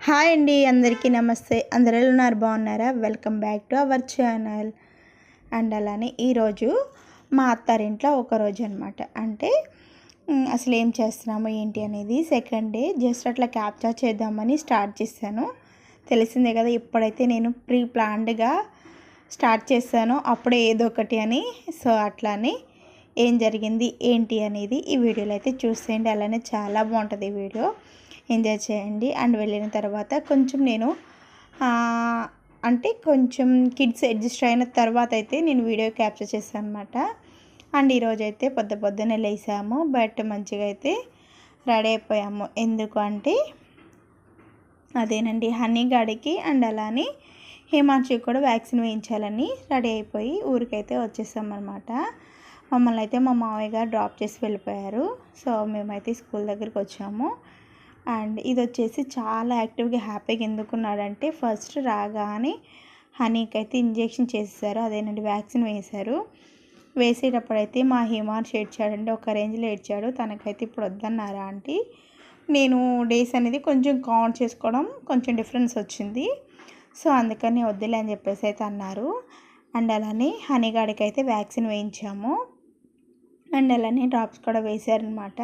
Hi అండి, అందరికీ నమస్తే. అందరూ ఎలా ఉన్నారు? బాగున్నారా? Welcome back to our channel. And అలానే ఈరోజు మా అత్తారింట్లో ఒకరోజు అనమాట. అంటే అసలు ఏం చేస్తున్నాము ఏంటి అనేది సెకండ్ డే జస్ట్ అట్లా క్యాప్చర్ చేద్దామని స్టార్ట్ చేశాను. తెలిసిందే కదా, ఇప్పుడైతే నేను ప్రీ ప్లాన్డ్గా స్టార్ట్ చేశాను, అప్పుడే ఏదో ఒకటి అని. సో అట్లానే ఏం జరిగింది ఏంటి అనేది ఈ వీడియోలో అయితే చూసేయండి. అలానే చాలా బాగుంటుంది ఈ వీడియో, ఎంజాయ్ చేయండి. అండ్ వెళ్ళిన తర్వాత కొంచెం నేను అంటే కొంచెం కిడ్స్ అడ్జస్ట్ అయిన తర్వాత అయితే నేను వీడియో క్యాప్చర్ చేశాను అనమాట. అండ్ ఈరోజు అయితే పొద్దున్నే లేసాము, బట్ మంచిగా అయితే రెడీ అయిపోయాము. ఎందుకు అంటే అదేనండి, హనీ గాడికి అండ్ అలానే హిమాంశుకి కూడా వ్యాక్సిన్ వేయించాలని రెడీ అయిపోయి ఊరికైతే వచ్చేసామన్నమాట. మమ్మల్ని అయితే మా మావయ్య గారు డ్రాప్ చేసి వెళ్ళిపోయారు. సో మేమైతే స్కూల్ దగ్గరికి వచ్చాము. అండ్ ఇది వచ్చేసి చాలా యాక్టివ్గా హ్యాపీగా ఎందుకున్నాడంటే ఫస్ట్ రాగానే హనీకి అయితే ఇంజెక్షన్ చేసేసారు, అదేనండి వ్యాక్సిన్ వేశారు. వేసేటప్పుడైతే మా హిమాంశు ఏడ్చాడండి, ఒక రేంజ్లో ఏడ్చాడు. తనకైతే ఇప్పుడు వద్దన్నారా ఆంటీ. నేను డేస్ అనేది కొంచెం కౌంట్ చేసుకోవడం కొంచెం డిఫరెన్స్ వచ్చింది, సో అందుకని వద్దులే అని చెప్పేసి అయితే అన్నారు. అండ్ అలానే హనీగాడికి అయితే వ్యాక్సిన్ వేయించాము. అండ్ అలానే డ్రాప్స్ కూడా వేశారనమాట.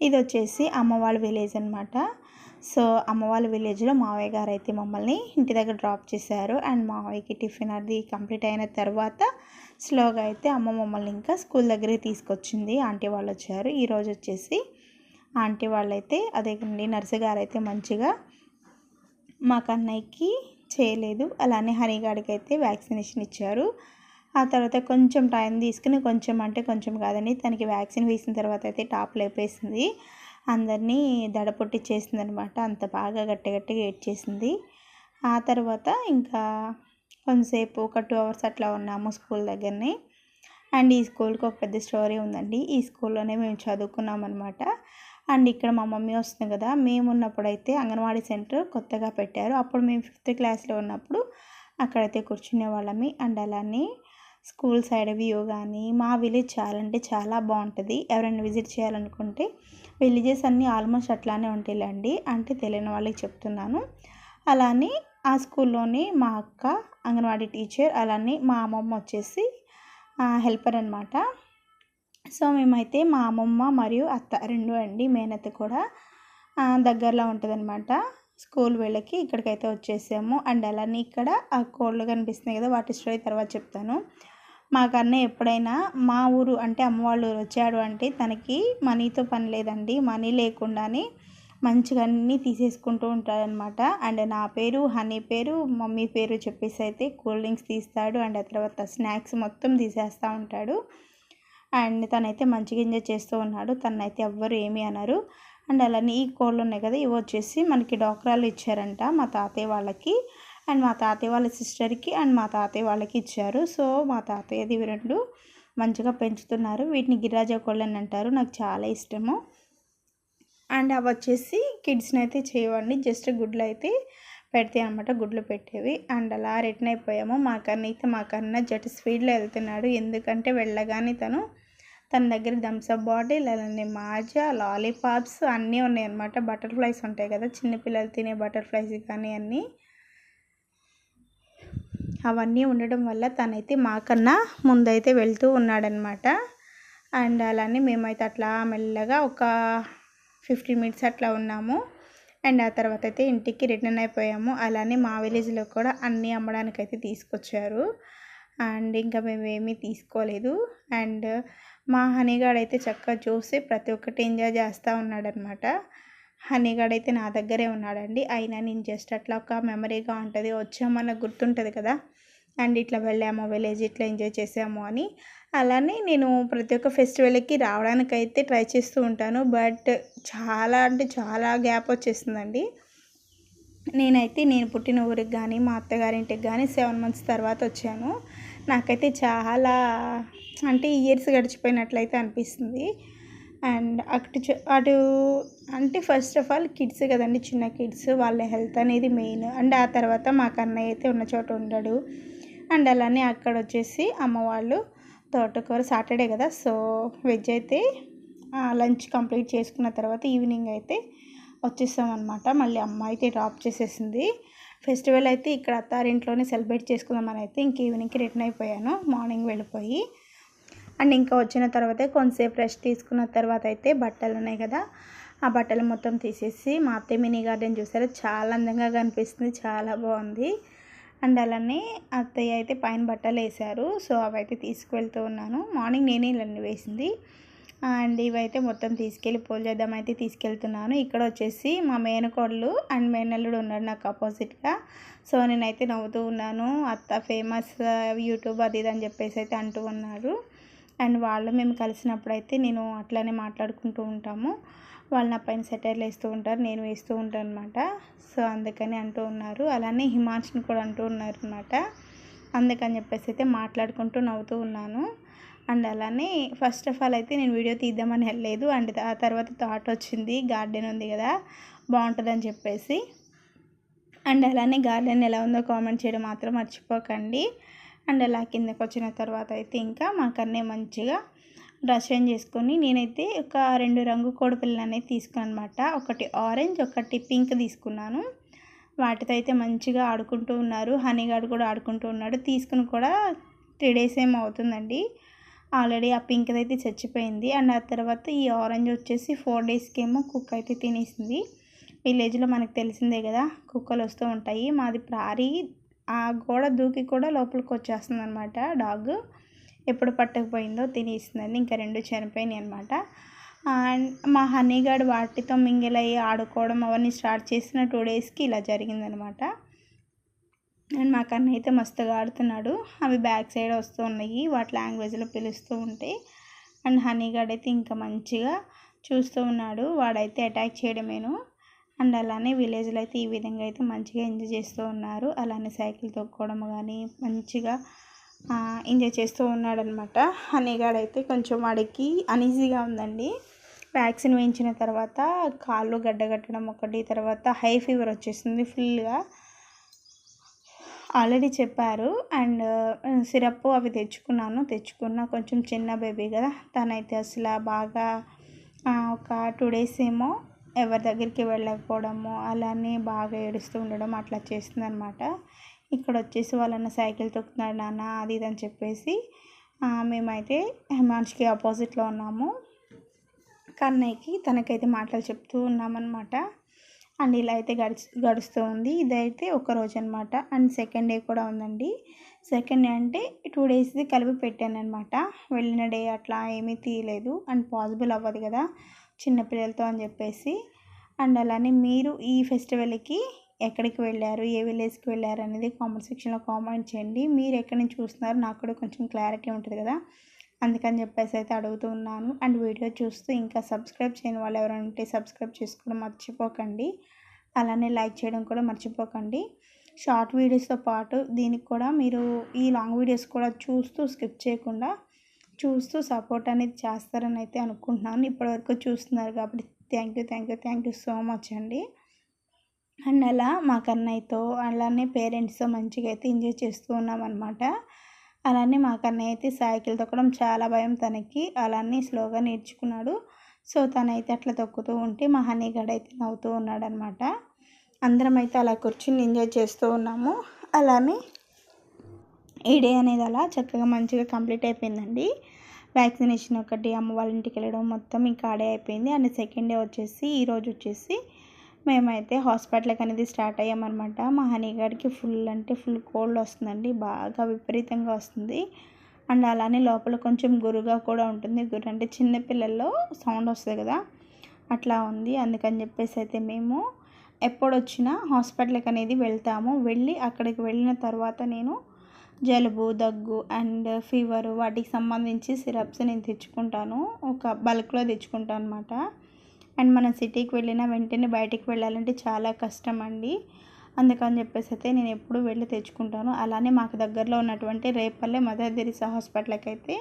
ఇది వచ్చేసి అమ్మ వాళ్ళ విలేజ్ అనమాట. సో అమ్మ వాళ్ళ విలేజ్లో మావయ్య గారు అయితే మమ్మల్ని ఇంటి దగ్గర డ్రాప్ చేశారు. అండ్ మావయ్యకి టిఫిన్ అది కంప్లీట్ అయిన తర్వాత స్లోగా అయితే అమ్మ మమ్మల్ని ఇంకా స్కూల్ దగ్గరికి తీసుకొచ్చింది. ఆంటీ వాళ్ళు వచ్చారు. ఈరోజు వచ్చేసి ఆంటీ వాళ్ళైతే అదేనండి నర్సు గారు అయితే మంచిగా మా కన్నయ్యకి చేయలేదు, అలానే హనీగాడికి అయితే వ్యాక్సినేషన్ ఇచ్చారు. ఆ తర్వాత కొంచెం టైం తీసుకుని కొంచెం అంటే కొంచెం కాదని తనకి వ్యాక్సిన్ వేసిన తర్వాత అయితే టాప్ లేపేసింది, అందరినీ దడ పొట్టిచ్చేసింది అనమాట. అంత బాగా గట్టిగా ఏడ్చేసింది. ఆ తర్వాత ఇంకా కొంతసేపు ఒక 2 hours అట్లా ఉన్నాము స్కూల్ దగ్గరనే. అండ్ ఈ స్కూల్కి ఒక పెద్ద స్టోరీ ఉందండి. ఈ స్కూల్లోనే మేము చదువుకున్నాం అనమాట. అండ్ ఇక్కడ మా మమ్మీ వస్తుంది కదా, మేము ఉన్నప్పుడైతే అంగన్వాడీ సెంటర్ కొత్తగా పెట్టారు. అప్పుడు మేము 5th క్లాస్లో ఉన్నప్పుడు అక్కడైతే కూర్చునే వాళ్ళమి. అండ్ అలానే స్కూల్ సైడ్ వ్యూ కానీ మా విలేజ్ చాలా అంటే చాలా బాగుంటుంది. ఎవరైనా విజిట్ చేయాలనుకుంటే విలేజెస్ అన్నీ ఆల్మోస్ట్ అట్లానే ఉంటాయిలేండి, అంటే తెలియని వాళ్ళకి చెప్తున్నాను. అలానే ఆ స్కూల్లోనే మా అక్క అంగన్వాడీ టీచర్, అలానే మా అమ్మమ్మ వచ్చేసి హెల్పర్ అనమాట. సో మేమైతే మా అమ్మమ్మ మరియు అత్త రెండు అండి, మేనత్త కూడా దగ్గరలో ఉంటుంది అనమాట. స్కూల్ వేళకి ఇక్కడికైతే వచ్చేసాము. అండ్ అలానే ఇక్కడ ఆ కోళ్ళు కనిపిస్తున్నాయి కదా, వాటి స్టోరీ తర్వాత చెప్తాను. మా కన్నయ్య ఎప్పుడైనా మా ఊరు అంటే అమ్మ వాళ్ళ ఊరు వచ్చాడు అంటే తనకి మనీతో పని లేదండి, మనీ లేకుండానే మంచిగా అన్నీ తీసేసుకుంటూ ఉంటాడనమాట. అండ్ నా పేరు, హనీ పేరు, మమ్మీ పేరు చెప్పేసి అయితే కూల్ డ్రింక్స్ తీస్తాడు. అండ్ ఆ తర్వాత స్నాక్స్ మొత్తం తీసేస్తూ ఉంటాడు. అండ్ తనైతే మంచిగా ఎంజాయ్ చేస్తూ ఉన్నాడు, తనైతే ఎవ్వరు ఏమీ అనరు. అండ్ అలానే ఈ కోళ్ళు ఉన్నాయి కదా, ఇవి వచ్చేసి మనకి డాక్రాలు ఇచ్చారంట మా తాతయ్య వాళ్ళకి. అండ్ మా తాతయ్య వాళ్ళ సిస్టర్కి అండ్ మా తాతయ్య వాళ్ళకి ఇచ్చారు. సో మా తాతయ్యది ఇవి రెండు మంచిగా పెంచుతున్నారు. వీటిని గిరిరాజా కోళ్ళు అని అంటారు, నాకు చాలా ఇష్టము. అండ్ అవి వచ్చేసి కిడ్స్ని అయితే చేయవండి, జస్ట్ గుడ్లు అయితే పెడతాయి అనమాట, గుడ్లు పెట్టేవి. అండ్ అలా రిటర్న్ అయిపోయాము. మా కన్నా జట్ స్పీడ్లో వెళ్తున్నాడు, ఎందుకంటే వెళ్ళగానే తన దగ్గర థమ్స్అప్ బాటిల్, అలానే మాజా, లాలీపాప్స్ అన్నీ ఉన్నాయన్నమాట. బటర్ఫ్లైస్ ఉంటాయి కదా, చిన్నపిల్లలు తినే బటర్ఫ్లైస్ కానీ అన్నీ, అవన్నీ ఉండడం వల్ల తనైతే మాకన్నా ముందైతే వెళ్తూ ఉన్నాడనమాట. అండ్ అలానే మేమైతే అట్లా మెల్లగా ఒక 15 minutes అట్లా ఉన్నాము. అండ్ ఆ తర్వాత అయితే ఇంటికి రిటర్న్ అయిపోయాము. అలానే మా విలేజ్లో కూడా అన్నీ అమ్మడానికైతే తీసుకొచ్చారు. అండ్ ఇంకా మేమేమీ తీసుకోలేదు. అండ్ మా హనీగాడైతే చక్కగా చూసి ప్రతి ఒక్కటి ఎంజాయ్ చేస్తూ ఉన్నాడనమాట. హనీగాడైతే నా దగ్గరే ఉన్నాడండి, అయినా నేను జస్ట్ అట్లా ఒక మెమరీగా ఉంటుంది, వచ్చామన్న గుర్తుంటుంది కదా, అండ్ ఇట్లా వెళ్ళాము విలేజ్, ఇట్లా ఎంజాయ్ చేసాము అని. అలానే నేను ప్రతి ఒక్క ఫెస్టివల్కి రావడానికైతే ట్రై చేస్తూ ఉంటాను, బట్ చాలా అంటే చాలా గ్యాప్ వచ్చేస్తుందండి. నేను పుట్టిన ఊరికి కానీ మా అత్తగారింటికి కానీ 7 months తర్వాత వచ్చాను. నాకైతే చాలా అంటే ఇయర్స్ గడిచిపోయినట్లయితే అనిపిస్తుంది. అండ్ అటు అంటే ఫస్ట్ ఆఫ్ ఆల్ కిడ్స్ కదండి, చిన్న కిడ్స్, వాళ్ళ హెల్త్ అనేది మెయిన్. అండ్ ఆ తర్వాత మా కన్నయ్య అయితే ఉన్న చోట ఉండడు. అండ్ అలానే అక్కడ వచ్చేసి అమ్మ వాళ్ళు తోటకూర, సాటర్డే కదా, సో వెజ్ అయితే లంచ్ కంప్లీట్ చేసుకున్న తర్వాత ఈవినింగ్ అయితే వచ్చేసామన్నమాట. మళ్ళీ అమ్మ అయితే డ్రాప్ చేసేసింది. ఫెస్టివల్ అయితే ఇక్కడ అత్తారింట్లోనే సెలబ్రేట్ చేసుకుందామని అయితే ఇంక ఈవినింగ్కి రిటర్న్ అయిపోయాను, మార్నింగ్ వెళ్ళిపోయి. అండ్ ఇంకా వచ్చిన తర్వాతే కొంతసేపు రెస్ట్ తీసుకున్న తర్వాత అయితే బట్టలు ఉన్నాయి కదా, ఆ బట్టలు మొత్తం తీసేసి మా అత్తయ్య మినీ గార్డెన్ చూసారా, చాలా అందంగా కనిపిస్తుంది, చాలా బాగుంది. అండ్ అలానే అత్తయ్య అయితే పైన బట్టలు వేశారు. సో అవైతే తీసుకువెళ్తూ ఉన్నాను. మార్నింగ్ నేనే ఇవన్నీ వేసింది. అండ్ ఇవైతే మొత్తం తీసుకెళ్ళి పూజ చేద్దామైతే తీసుకెళ్తున్నాను. ఇక్కడ వచ్చేసి మా మేనకోడలు అండ్ మేనల్లుడు ఉన్నాడు నాకు ఆపోజిట్గా. సో నేనైతే నవ్వుతూ ఉన్నాను, అత్త ఫేమస్ యూట్యూబ్ అది ఇది అని చెప్పేసి అయితే అంటూ ఉన్నారు. అండ్ వాళ్ళు మేము కలిసినప్పుడు అయితే నేను అట్లానే మాట్లాడుకుంటూ ఉంటాము. వాళ్ళు నా పైన సెటైర్లు వేస్తూ ఉంటారు, నేను వేస్తూ ఉంటాను అనమాట. సో అందుకని అంటూ ఉన్నారు. అలానే హిమాన్షిని కూడా అంటూ ఉన్నారు అనమాట. అందుకని చెప్పేసి అయితే మాట్లాడుకుంటూ నవ్వుతూ ఉన్నాను. అండ్ అలానే ఫస్ట్ ఆఫ్ ఆల్ అయితే నేను వీడియో తీద్దామని వెళ్ళలేదు. అండ్ ఆ తర్వాత థాట్ వచ్చింది, గార్డెన్ ఉంది కదా బాగుంటుందని చెప్పేసి. అండ్ అలానే గార్డెన్ ఎలా ఉందో కామెంట్ చేయడం మాత్రం మర్చిపోకండి. అండ్ అలా కిందకు వచ్చిన తర్వాత అయితే ఇంకా మా కన్నే మంచిగా డ్రెస్ చేంజ్ చేసుకొని నేనైతే ఒక 2 రంగు కోడిపిల్లలు అనేది తీసుకున్నాను అనమాట. ఒకటి ఆరెంజ్, ఒకటి పింక్ తీసుకున్నాను. వాటితో అయితే మంచిగా ఆడుకుంటూ ఉన్నారు. హనీగాడు కూడా ఆడుకుంటూ ఉన్నాడు. తీసుకుని కూడా 3 days ఏమో అవుతుందండి. ఆల్రెడీ ఆ పింక్ అయితే చచ్చిపోయింది. అండ్ ఆ తర్వాత ఈ ఆరెంజ్ వచ్చేసి 4 daysకి ఏమో కుక్క అయితే తినేసింది. విలేజ్లో మనకు తెలిసిందే కదా, కుక్కలు వస్తూ ఉంటాయి. మాది ప్రారీ, ఆ గోడ దూకి కూడా లోపలికి వచ్చేస్తుంది అనమాట. డాగ్ ఎప్పుడు పట్టకపోయిందో తినేసిందండి. ఇంకా 2 చనిపోయినాయి అనమాట. అండ్ మా హనీగాడు వాటితో మింగిల్ అయ్యి ఆడుకోవడం అవన్నీ స్టార్ట్ చేసిన 2 daysకి ఇలా జరిగిందనమాట. అండ్ మా కన్న అయితే మస్తుగా ఆడుతున్నాడు. అవి బ్యాక్ సైడ్ వస్తూ ఉన్నాయి, వాటి లాంగ్వేజ్లో పిలుస్తూ ఉంటే. అండ్ హనీగాడు అయితే ఇంకా మంచిగా చూస్తూ ఉన్నాడు, వాడైతే అటాక్ చేయడమేను. అండ్ అలానే విలేజ్లో అయితే ఈ విధంగా అయితే మంచిగా ఎంజాయ్ చేస్తూ ఉన్నారు. అలానే సైకిల్ తొక్కుకోవడం కానీ మంచిగా ఎంజాయ్ చేస్తూ ఉన్నాడనమాట. హనీగాడైతే కొంచెం వాడికి అనీజీగా ఉందండి. వ్యాక్సిన్ వేయించిన తర్వాత కాళ్ళు గడ్డగట్టడం ఒకటి, తర్వాత హై ఫీవర్ వచ్చేసింది ఫుల్గా. ఆల్రెడీ చెప్పారు. అండ్ సిరప్ అవి తెచ్చుకున్న కొంచెం చిన్న బేబీ కదా, తనైతే అసలు బాగా ఒక 2 days ఏమో ఎవరి దగ్గరికి వెళ్ళకపోవడము, అలానే బాగా ఏడుస్తూ ఉండడం అట్లా చేస్తుందన్నమాట. ఇక్కడ వచ్చేసి వాళ్ళన్న సైకిల్ తొక్కుతున్నాడు నాన్న అది ఇది అని చెప్పేసి మేమైతే హిమాన్షికి ఆపోజిట్లో ఉన్నాము. కన్నయ్యకి తనకైతే మాటలు చెప్తూ ఉన్నామన్నమాట. అండ్ ఇలా అయితే గడుస్తూ ఉంది. ఇదైతే ఒక రోజు అనమాట. అండ్ సెకండ్ డే కూడా ఉందండి. సెకండ్ డే అంటే 2 daysది కలిపి పెట్టాను అనమాట. వెళ్ళిన డే అట్లా ఏమీ తీయలేదు, అండ్ పాసిబుల్ అవ్వదు కదా చిన్నపిల్లలతో అని చెప్పేసి. అండ్ అలానే మీరు ఈ ఫెస్టివల్కి ఎక్కడికి వెళ్ళారు, ఏ విలేజ్కి వెళ్ళారు అనేది కామెంట్ సెక్షన్లో కామెంట్ చేయండి. మీరు ఎక్కడి నుంచి చూస్తున్నారు నాకు కూడా కొంచెం క్లారిటీ ఉంటుంది కదా, అందుకని చెప్పేసి అయితే అడుగుతూ ఉన్నాను. అండ్ వీడియో చూస్తూ ఇంకా సబ్స్క్రైబ్ చేయని వాళ్ళు ఎవరైనా ఉంటే సబ్స్క్రైబ్ చేసుకోవడం మర్చిపోకండి. అలానే లైక్ చేయడం కూడా మర్చిపోకండి. షార్ట్ వీడియోస్తో పాటు దీనికి కూడా మీరు ఈ లాంగ్ వీడియోస్ కూడా చూస్తూ స్కిప్ చేయకుండా చూస్తూ సపోర్ట్ అనేది చేస్తారని అయితే అనుకుంటున్నాను. ఇప్పటివరకు చూస్తున్నారు కాబట్టి థ్యాంక్ యూ సో మచ్ అండి. అండ్ అలా మా కన్నయ్యతో అలానే పేరెంట్స్తో మంచిగా అయితే ఎంజాయ్ చేస్తూ ఉన్నామన్నమాట. అలానే మా కన్నయ్య అయితే సైకిల్ తొక్కడం చాలా భయం తనకి, అలానే స్లోగా నేర్చుకున్నాడు. సో తనైతే అట్లా తొక్కుతూ ఉంటే మా హనీగాడు అయితే నవ్వుతూ ఉన్నాడనమాట. అందరం అయితే అలా కూర్చుని ఎంజాయ్ చేస్తూ ఉన్నాము. అలానే ఈ డే అనేది అలా చక్కగా మంచిగా కంప్లీట్ అయిపోయిందండి. వ్యాక్సినేషన్ ఒకటి, అమ్మ వాళ్ళ ఇంటికి వెళ్ళడం మొత్తం ఇంకా ఆడే అయిపోయింది. అండ్ సెకండ్ డే వచ్చేసి ఈరోజు వచ్చేసి మేమైతే హాస్పిటల్కి అనేది స్టార్ట్ అయ్యామన్నమాట. మా హనీగాడికి ఫుల్ కోల్డ్ వస్తుందండి, బాగా విపరీతంగా వస్తుంది. అండ్ అలానే లోపల కొంచెం గురుగా కూడా ఉంటుంది. గురు అంటే చిన్నపిల్లల్లో సౌండ్ వస్తుంది కదా, అట్లా ఉంది. అందుకని చెప్పేసి అయితే మేము ఎప్పుడొచ్చినా హాస్పిటల్కి అనేది వెళ్తాము. అక్కడికి వెళ్ళిన తర్వాత నేను జలుబు, దగ్గు అండ్ ఫీవర్ వాటికి సంబంధించి సిరప్స్ నేను తెచ్చుకుంటాను, ఒక బల్క్లో తెచ్చుకుంటాను అనమాట. అండ్ మనం సిటీకి వెళ్ళిన వెంటనే బయటికి వెళ్ళాలంటే చాలా కష్టం అండి. అందుకని చెప్పేసి అయితే నేను ఎప్పుడు వెళ్ళి తెచ్చుకుంటాను. అలానే మాకు దగ్గరలో ఉన్నటువంటి రేపల్లె మదర్ తెరిసా హాస్పిటల్కి అయితే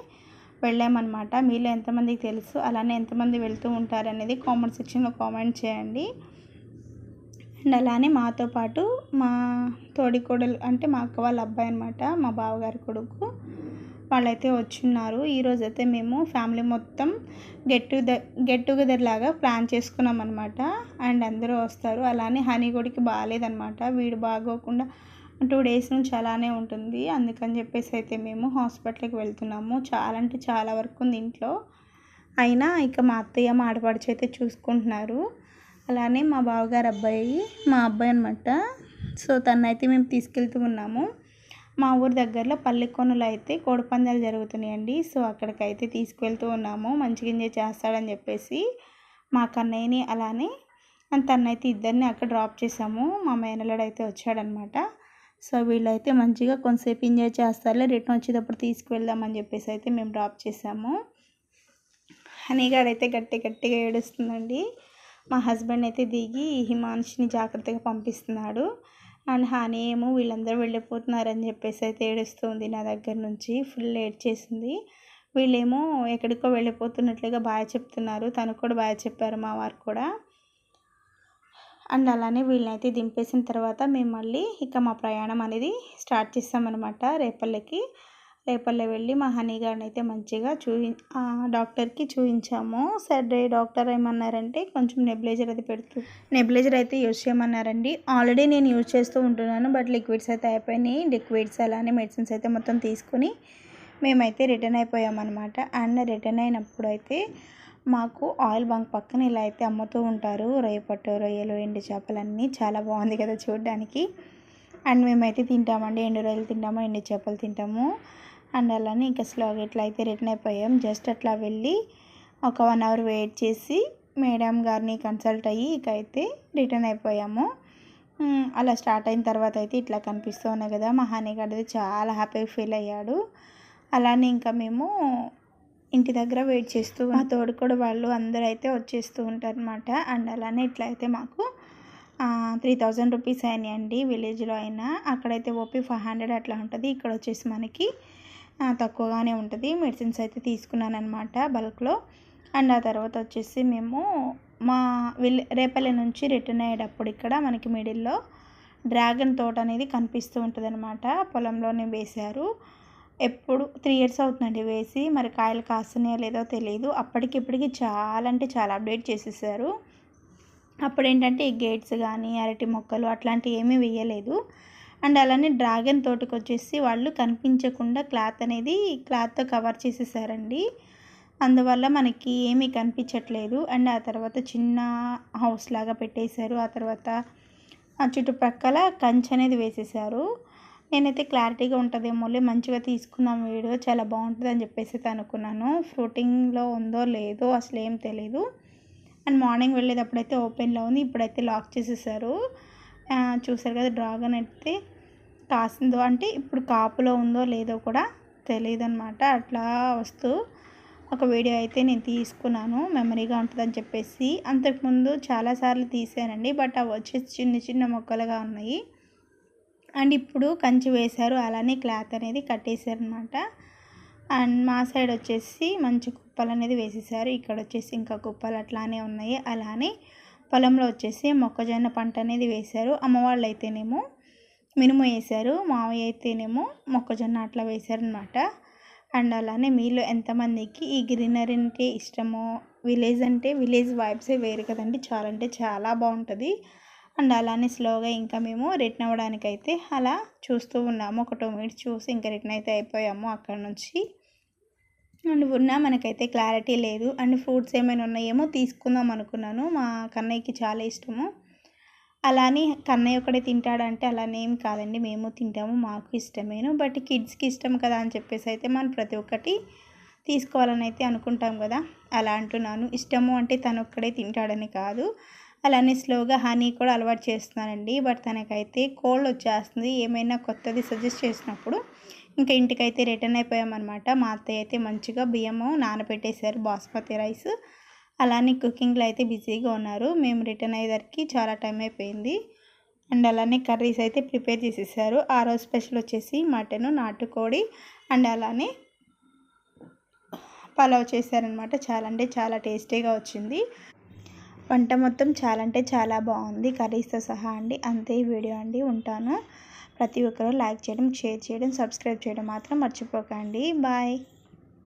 వెళ్ళామన్నమాట. మీలో ఎంతమందికి తెలుసు, అలానే ఎంతమంది వెళ్తూ ఉంటారనేది కామెంట్ సెక్షన్లో కామెంట్ చేయండి. అండ్ అలానే మాతో పాటు మా తోడికోడలు అంటే మా అక్క వాళ్ళ అబ్బాయి అనమాట, మా బావగారి కొడుకు. వాళ్ళైతే వచ్చున్నారు. ఈరోజైతే మేము ఫ్యామిలీ మొత్తం గెట్ టుగెదర్ లాగా ప్లాన్ చేసుకున్నాం అనమాట. అండ్ అందరూ వస్తారు. అలానే హనీ గుడికి బాగాలేదనమాట, వీడు బాగోకుండా 2 డేస్ నుంచి అలానే ఉంటుంది. అందుకని చెప్పేసి అయితే మేము హాస్పిటల్కి వెళ్తున్నాము. చాలా అంటే చాలా వరకు ఉంది ఇంట్లో. అయినా ఇక మా అత్తయ్య మా ఆడపడుచు అయితే చూసుకుంటున్నారు. అలానే మా బావగారు అబ్బాయి, మా అబ్బాయి అనమాట. సో తనైతే మేము తీసుకెళ్తూ ఉన్నాము. మా ఊరి దగ్గరలో పల్లెకొనులో అయితే కోడిపందాలు జరుగుతున్నాయండి. సో అక్కడికైతే తీసుకువెళ్తూ ఉన్నాము. మంచిగా ఎంజాయ్ చేస్తాడని చెప్పేసి మా కన్నయ్యని అలానే తనైతే ఇద్దరిని అక్కడ డ్రాప్ చేసాము. మా మేనల్లుడు అయితే వచ్చాడనమాట. సో వీళ్ళైతే మంచిగా కొంతసేపు ఎంజాయ్ చేస్తారులే, రిటర్న్ వచ్చేటప్పుడు తీసుకువెళ్దామని చెప్పేసి అయితే మేము డ్రాప్ చేసాము. హనీగాడైతే గట్టిగా ఏడుస్తుందండి. మా హస్బెండ్ అయితే దిగి హిమాన్షిని జాగ్రత్తగా పంపిస్తున్నాడు. అండ్ హనీ ఏమో వీళ్ళందరూ వెళ్ళిపోతున్నారని చెప్పేసి అయితే ఏడుస్తుంది. నా దగ్గర నుంచి ఫుల్ ఏడ్చేసింది. వీళ్ళేమో ఎక్కడికో వెళ్ళిపోతున్నట్లుగా బాగా చెప్తున్నారు. తను కూడా బాగా చెప్పారు, మా వారు కూడా. అండ్ అలానే వీళ్ళనైతే దింపేసిన తర్వాత మేము మళ్ళీ ఇక మా ప్రయాణం అనేది స్టార్ట్ చేస్తామన్నమాట. రేపల్లె వెళ్ళి మా హనీగాడిని అయితే మంచిగా డాక్టర్కి చూపించాము. సరే డాక్టర్ ఏమన్నారంటే కొంచెం నెబ్లైజర్ అయితే యూజ్ చేయమన్నారండి. ఆల్రెడీ నేను యూజ్ చేస్తూ ఉంటున్నాను, బట్ లిక్విడ్స్ అయితే అయిపోయినాయి. లిక్విడ్స్ అలానే మెడిసిన్స్ అయితే మొత్తం తీసుకుని మేమైతే రిటర్న్ అయిపోయామన్నమాట. అండ్ రిటర్న్ అయినప్పుడు అయితే మాకు ఆయిల్ బంక్ పక్కన ఇలా అయితే అమ్ముతూ ఉంటారు. రొయ్యపట్టు, రొయ్యలు, ఎండు చేపలన్నీ చాలా బాగుంది కదా చూడడానికి. అండ్ మేమైతే తింటామండి, ఎండు రొయ్యలు తింటాము, ఎండు చేపలు తింటాము. అండ్ అలానే ఇంకా స్లోగా ఇట్లా అయితే రిటర్న్ అయిపోయాం. జస్ట్ అట్లా వెళ్ళి ఒక 1 అవర్ వెయిట్ చేసి మేడం గారిని కన్సల్ట్ అయ్యి ఇక అయితే రిటర్న్ అయిపోయాము. అలా స్టార్ట్ అయిన తర్వాత అయితే ఇట్లా కనిపిస్తూ ఉన్నాయి కదా, మా హనీగాడు చాలా హ్యాపీగా ఫీల్ అయ్యాడు. అలానే ఇంకా మేము ఇంటి దగ్గర వెయిట్ చేస్తూ మా తోడుకోడు వాళ్ళు అందరూ అయితే వచ్చేస్తూ ఉంటారు అనమాట. అండ్ అలానే ఇట్లా అయితే మాకు 3000 రూపీస్ అయినాయండి. విలేజ్లో అయినా అక్కడైతే ఓపీ 500 అట్లా ఉంటుంది. ఇక్కడ వచ్చేసి మనకి తక్కువగానే ఉంటుంది. మెడిసిన్స్ అయితే తీసుకున్నాను అనమాట బల్క్లో. అండ్ ఆ తర్వాత వచ్చేసి మేము మా రేపల్లె నుంచి రిటర్న్ అయ్యేటప్పుడు ఇక్కడ మనకి మిడిల్లో డ్రాగన్ తోట అనేది కనిపిస్తూ ఉంటుంది అనమాట. పొలంలోనే వేశారు. ఎప్పుడు 3 ఇయర్స్ అవుతుందండి వేసి, మరి కాయలు కాస్తున్నాయో లేదో తెలియదు. అప్పటికిప్పటికి చాలా అంటే చాలా అప్డేట్ చేసేసారు. అప్పుడు ఏంటంటే ఈ గేట్స్ కానీ అరటి మొక్కలు అట్లాంటివి ఏమీ వేయలేదు. అండ్ అలానే డ్రాగన్ తోటకు వచ్చేసి వాళ్ళు కనిపించకుండా క్లాత్తో కవర్ చేసేసారండి. అందువల్ల మనకి ఏమీ కనిపించట్లేదు. అండ్ ఆ తర్వాత చిన్న హౌస్ లాగా పెట్టేశారు. ఆ తర్వాత ఆ చుట్టుపక్కల కంచె అనేది వేసేసారు. నేనైతే క్లారిటీగా ఉంటుందేమోలే, మంచిగా తీసుకున్నాం వీడియో, చాలా బాగుంటుంది అని చెప్పేసి అనుకున్నాను. ఫ్రూటింగ్లో ఉందో లేదో అసలు ఏం తెలీదు. అండ్ మార్నింగ్ వెళ్ళేటప్పుడైతే ఓపెన్లో ఉంది, ఇప్పుడైతే లాక్ చేసేసారు. చూసారు కదా, డ్రాగన్ అయితే కాసిందో అంటే ఇప్పుడు కాపులో ఉందో లేదో కూడా తెలియదు అనమాట. అట్లా వస్తూ ఒక వీడియో అయితే నేను తీసుకున్నాను, మెమరీగా ఉంటుందని చెప్పేసి. అంతకుముందు చాలాసార్లు తీసానండి, బట్ అవి వచ్చేసి చిన్న చిన్న మొక్కలుగా ఉన్నాయి. అండ్ ఇప్పుడు కంచి వేశారు, అలానే క్లాత్ అనేది కట్టేశారు అనమాట. అండ్ మా సైడ్ వచ్చేసి మంచి కుప్పలు అనేది వేసేసారు. ఇక్కడ వచ్చేసి ఇంకా కుప్పలు అట్లానే ఉన్నాయి. అలానే పొలంలో వచ్చేసి మొక్కజొన్న పంట అనేది వేశారు. అమ్మవాళ్ళు అయితేనేమో మినుము వేశారు, మావయ్య అయితేనేమో మొక్కజొన్న అట్లా వేశారనమాట. అండ్ అలానే మీలో ఎంతమందికి ఈ గ్రీనరీ అంటే ఇష్టమో, విలేజ్ వైబ్సే వేరు కదండి, చాలా అంటే చాలా బాగుంటుంది. అండ్ అలానే స్లోగా ఇంకా మేము రిటర్న్ అవ్వడానికైతే అలా చూస్తూ ఉన్నాము. ఒక 2 మినిట్స్ చూసి ఇంకా రిటర్న్ అయితే అయిపోయాము అక్కడ నుంచి. అండ్ మనకైతే క్లారిటీ లేదు. అండ్ ఫ్రూట్స్ ఏమైనా ఉన్నాయేమో తీసుకుందాం అనుకున్నాను, మా కన్నయ్యకి చాలా ఇష్టము. అలానే కన్నయ్య ఒకడే తింటాడంటే అలానే ఏం కాదండి, మేము తింటాము, మాకు ఇష్టమేను. బట్ కిడ్స్కి ఇష్టం కదా అని చెప్పేసి అయితే మనం ప్రతి ఒక్కటి తీసుకోవాలని అయితే అనుకుంటాం కదా, అలా అంటున్నాను. ఇష్టము అంటే తను ఒక్కడే తింటాడని కాదు. అలానే స్లోగా హనీ కూడా అలవాటు చేస్తున్నానండి. బట్ తనకైతే కోల్డ్ వచ్చేస్తుంది. ఏమైనా కొత్తది సజెస్ట్ చేసినప్పుడు ఇంకా ఇంటికైతే రిటర్న్ అయిపోయామన్నమాట. మా అత్తయ్య అయితే మంచిగా బియ్యము నానబెట్టేశారు, బాస్మతి రైస్. అలానే కుకింగ్లో అయితే బిజీగా ఉన్నారు. మేము రిటర్న్ అయ్యేసరికి చాలా టైం అయిపోయింది. అండ్ అలానే కర్రీస్ అయితే ప్రిపేర్ చేసేసారు. ఆ రోజు స్పెషల్ వచ్చేసి మటను, నాటుకోడి అండ్ అలానే పలావ్ చేశారనమాట. చాలా అంటే చాలా టేస్టీగా వచ్చింది. వంట మొత్తం చాలా అంటే చాలా బాగుంది, కర్రీస్తో సహా అండి. అంతే వీడియో అండి, ఉంటాను. ప్రతి ఒక్కరూ లైక్ చేయడం, షేర్ చేయడం, సబ్స్క్రైబ్ చేయడం మాత్రం మర్చిపోకండి. బాయ్.